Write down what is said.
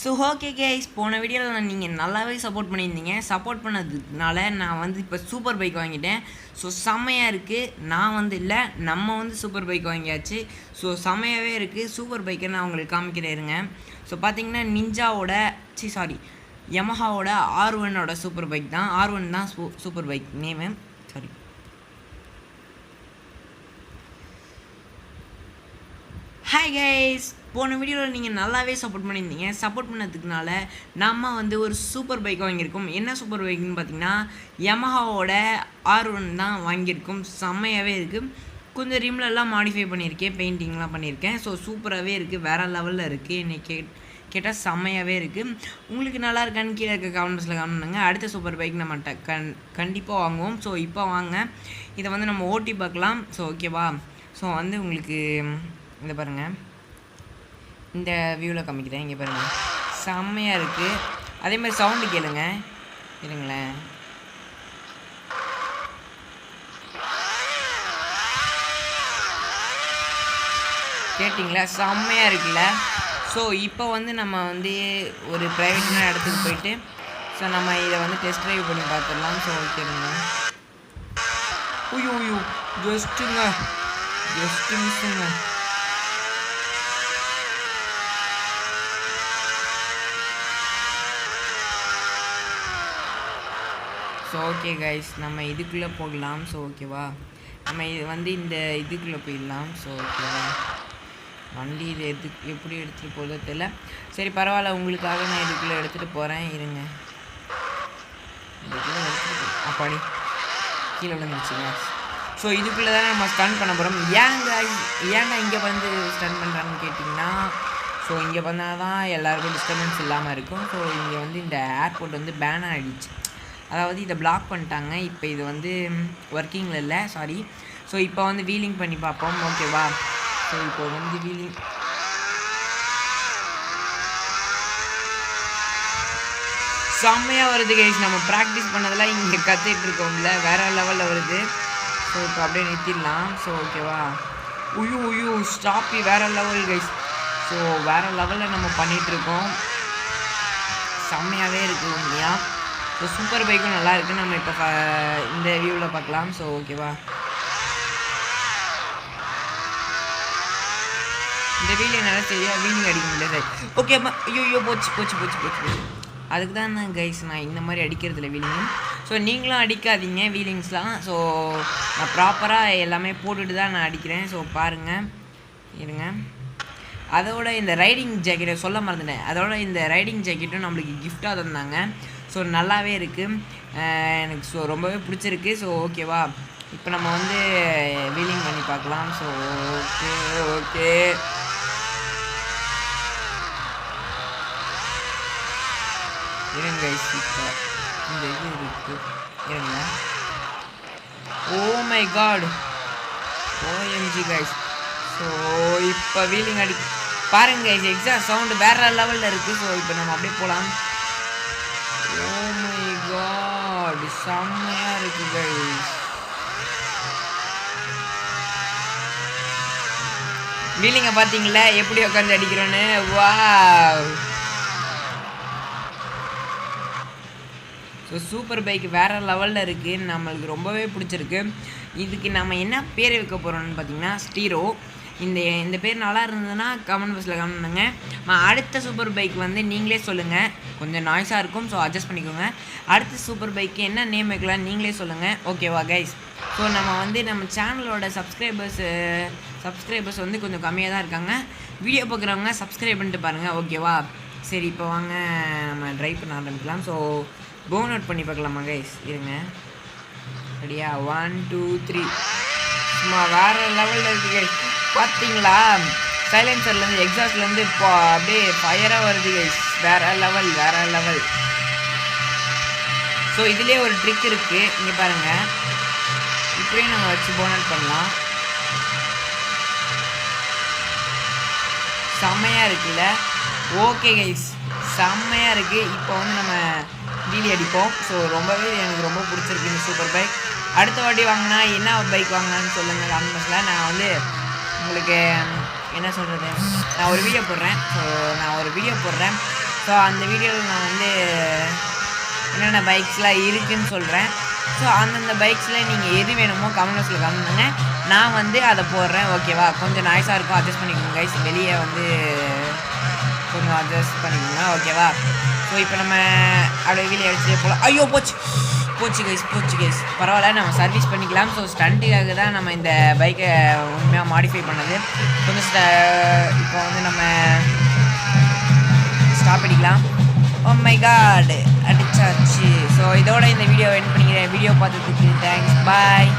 So okay guys, போன வீடியோவில் நீங்கள் நல்லாவே சப்போர்ட் பண்ணியிருந்தீங்க. சப்போர்ட் பண்ணதுனால நான் வந்து இப்போ சூப்பர் பைக் வாங்கிட்டேன். ஸோ செம்மையாக இருக்குது. நான் வந்து இல்லை, நம்ம வந்து சூப்பர் பைக் வாங்கியாச்சு. ஸோ செம்மையாகவே இருக்குது. சூப்பர் பைக்கை நான் உங்களுக்கு காமிக்கிறேருங்க. ஸோ பார்த்தீங்கன்னா நிஞ்சாவோட யமஹாவோட R1ஓட சூப்பர் பைக் தான். R1 தான் super bike name. Hi guys, போன வீடியோவில் நீங்கள் நல்லாவே சப்போர்ட் பண்ணியிருந்தீங்க. சப்போர்ட் பண்ணதுக்குனால நம்ம வந்து ஒரு சூப்பர் பைக் வாங்கியிருக்கோம். என்ன சூப்பர் பைக்குன்னு பார்த்தீங்கன்னா யமஹாவோட R1 தான் வாங்கியிருக்கோம். செம்மையாகவே இருக்குது. கொஞ்சம் ரிம்லெல்லாம் மாடிஃபை பண்ணியிருக்கேன், பெயிண்டிங்லாம் பண்ணியிருக்கேன். ஸோ சூப்பராகவே இருக்குது, வேறு லெவலில் இருக்குது. என்னை கேட்டால் செம்மையாகவே இருக்குது. உங்களுக்கு நல்லா இருக்கான்னு கீழே இருக்க கமெண்ட்ஸில் கமெண்ட் பண்ணுங்கள். அடுத்த சூப்பர் பைக் நம்ம கண்டிப்பாக வாங்குவோம். ஸோ இப்போ வாங்க, இதை வந்து நம்ம ஓட்டி பார்க்கலாம். ஸோ ஓகேவா? ஸோ வந்து உங்களுக்கு இதை பாருங்கள், இந்த வியூவில் காமிக்கிறேன். இங்கே பாருங்கள், செம்மையாக இருக்குது. அதேமாதிரி சவுண்டு கேளுங்க, இருங்களேன். கேட்டிங்களா? செம்மையாக இருக்குல்ல? ஸோ இப்போ வந்து நம்ம வந்து ஒரு ப்ரைவேட்டான இடத்துக்கு போயிட்டு ஸோ நம்ம இதை வந்து டெஸ்ட் ட்ரைவ் பண்ணி பார்த்துடலாம். ஸோ ஓகேங்க. ஐயோ ஜஸ்ட்டு மிஸ்ஸுங்க. ஸோ ஓகே கைஸ், நம்ம இதுக்குள்ளே போகலாம். ஸோ ஓகேவா? நம்ம இது வந்து இந்த இதுக்குள்ளே போயிடலாம். ஸோ ஓகேவா? வண்டி இது எப்படி எடுத்துகிட்டு போகிறதோ தெரியல. சரி பரவாயில்ல, உங்களுக்காக நான் இதுக்குள்ளே எடுத்துகிட்டு போகிறேன். இருங்க, இதுக்குள்ளே எடுத்துகிட்டு அப்பாடி கீழே விழுந்துருச்சுங்க. ஸோ இதுக்குள்ளே தான் நம்ம ஸ்டன் பண்ண போகிறோம். ஏங்க இங்கே வந்து ஸ்டன் பண்ணுறான்னு கேட்டிங்கன்னா, ஸோ இங்கே பண்ணால் தான் எல்லாருக்கும் டிஸ்டர்பன்ஸ் இல்லாமல் இருக்கும். ஸோ இங்கே வந்து இந்த ஏர்போர்ட் வந்து பேன் ஆகிடுச்சு, அதாவது இதை பிளாக் பண்ணிட்டாங்க. இப்போ இது வந்து ஒர்க்கிங்கில் இல்லை, சாரி. ஸோ இப்போ வந்து வீலிங் பண்ணி பார்ப்போம். ஓகேவா? ஸோ இப்போ வந்து வீலிங் செம்மையாக வருது கைஸ். நம்ம ப்ராக்டிஸ் பண்ணதெல்லாம் இங்கே கற்றுட்டு இருக்கோம்ல, வேறு லெவலில் வருது. ஸோ இப்போ அப்படியே நிறுத்திடலாம். ஸோ ஓகேவா? உயு ஸ்டாப்பி வேறு லெவல் கைஸ். ஸோ வேறு லெவலில் நம்ம பண்ணிகிட்ருக்கோம். செம்மையாகவே இருக்குது உண்மையாக. ஸோ சூப்பர் பைக்கும் நல்லா இருக்குது. நம்ம இப்போ இந்த வியூவில் பார்க்கலாம். ஸோ ஓகேவா? இந்த வீல் என்னால் சரியாக வீலிங் அடிக்க முடியாது. ஓகேப்பா. ஐயோ போச்சு. அதுக்கு தான் கைஸ் நான் இந்த மாதிரி அடிக்கிறதில்ல வீலிங்கு. ஸோ நீங்களும் அடிக்காதீங்க வீலிங்ஸ்லாம். ஸோ நான் ப்ராப்பராக எல்லாமே போட்டுட்டு தான் நான் அடிக்கிறேன். ஸோ பாருங்கள், இருங்க. அதோட இந்த ரைடிங் ஜாக்கெட்டை சொல்ல மறந்துட்டேன். அதோட இந்த ரைடிங் ஜாக்கெட்டும் நம்மளுக்கு கிஃப்டாக தந்தாங்க. ஸோ நல்லாவே இருக்குது, எனக்கு ஸோ ரொம்பவே பிடிச்சிருக்கு. ஸோ ஓகேவா? இப்போ நம்ம வந்து வீலிங் பண்ணி பார்க்கலாம். ஸோ ஓகே இருங்க கைஸ், இப்போ இந்த இது இருக்குது, இருங்க. Oh my god, OMG guys. So இப்போ வீலிங் பாருங்க கைஸ், எக்ஸாஸ்ட் சவுண்டு வேறு லெவலில் இருக்குது. ஸோ இப்போ நம்ம அப்படியே போகலாம். ஓ மை காட், செம்மையாக இருக்குது கைஸ். வீலிங்கை பார்த்தீங்களா எப்படி உட்காந்து அடிக்கிறோன்னு? வாவ். ஸோ சூப்பர் பைக் வேறு லெவலில் இருக்குது, நம்மளுக்கு ரொம்பவே பிடிச்சிருக்கு. இதுக்கு நம்ம என்ன பேர் வைக்க போகிறோம்னு பார்த்தீங்கன்னா ஸ்டீரோ. இந்த பேர் நல்லா இருந்ததுன்னா கமெண்ட் பாக்ஸில் கமெண்ட் பண்ணுங்கள். அடுத்த சூப்பர் பைக் வந்து நீங்களே சொல்லுங்கள், கொஞ்சம் நாய்ஸாக இருக்கும். ஸோ அட்ஜஸ்ட் பண்ணிக்கோங்க. அடுத்த சூப்பர் பைக்கு என்ன நேம் வைக்கலாம் நீங்களே சொல்லுங்கள். ஓகேவா கைஸ்? ஸோ நம்ம வந்து நம்ம சேனலோட சப்ஸ்கிரைபர்ஸ் வந்து கொஞ்சம் கம்மியாக தான் இருக்காங்க. வீடியோ பார்க்குறவங்க சப்ஸ்கிரைப் பண்ணிட்டு பாருங்கள். ஓகேவா? சரி இப்போ வாங்க நம்ம ட்ரைவ் பண்ண ஆரம்பிக்கலாம். ஸோ போன் அவுட் பண்ணி பார்க்கலாமா கைஸ்? இருங்க, ரெடியா? 1 2 3. சும்மா வேறு லெவலில் இருக்குது கைஸ். பார்த்தீங்களா? சைலன்சர்லேருந்து எக்ஸாஸ்ட்லேருந்து இப்போ அப்படியே ஃபயராக வருது கைஸ். வேறு லெவல். ஸோ இதுலேயே ஒரு ட்ரிக் இருக்குது, இங்கே பாருங்கள். இப்படியே நம்ம வச்சு போன் அவுட் பண்ணலாம். செம்மையாக இருக்குல்ல? ஓகே கைஸ், செம்மையாக இருக்குது. இப்போ வந்து நம்ம வீலி அடிப்போம். ஸோ ரொம்பவே எனக்கு ரொம்ப பிடிச்சிருக்கு இந்த சூப்பர் பைக். அடுத்த வாட்டி வாங்கினா என்ன பைக் வாங்கினான்னு சொல்லுங்கள் கமெண்ட்ஸில். நான் வந்து உங்களுக்கு என்ன சொல்கிறது, நான் ஒரு வீடியோ போடுறேன். ஸோ நான் ஒரு வீடியோ போடுறேன், ஸோ அந்த வீடியோவில் நான் வந்து என்னென்ன பைக்ஸ்லாம் இருக்குதுன்னு சொல்கிறேன். ஸோ அந்தந்த பைக்ஸில் நீங்கள் எது வேணுமோ கமெண்ட் பாக்ஸில் கமெண்ட் நான் வந்து அதை போடுறேன். ஓகேவா? கொஞ்சம் நாய்ஸாக இருக்கும், அட்ஜஸ்ட் பண்ணிக்கோங்க கைஸ். வெளியே வந்து கொஞ்சம் அட்ஜஸ்ட் பண்ணிக்கோங்க. ஓகேவா? ஸோ இப்போ நம்ம அப்படியே வீடியோ எடுத்துகிட்டே போகலாம். ஐயோ போச்சு கைஸ். பரவாயில்ல, நம்ம சர்வீஸ் பண்ணிக்கலாம். ஸோ ஸ்டண்ட்டுக்காக தான் நம்ம இந்த பைக்கை உண்மையாக மாடிஃபை பண்ணது. கொஞ்சம் இப்போ வந்து நம்ம ஸ்டாப் அடிக்கலாம். ஓ மை காட், அடிச்சாச்சு. ஸோ இதோட இந்த வீடியோ எண்ட் பண்ணிக்கிறேன். வீடியோ பார்த்ததுக்கு தேங்க்ஸ். பாய்.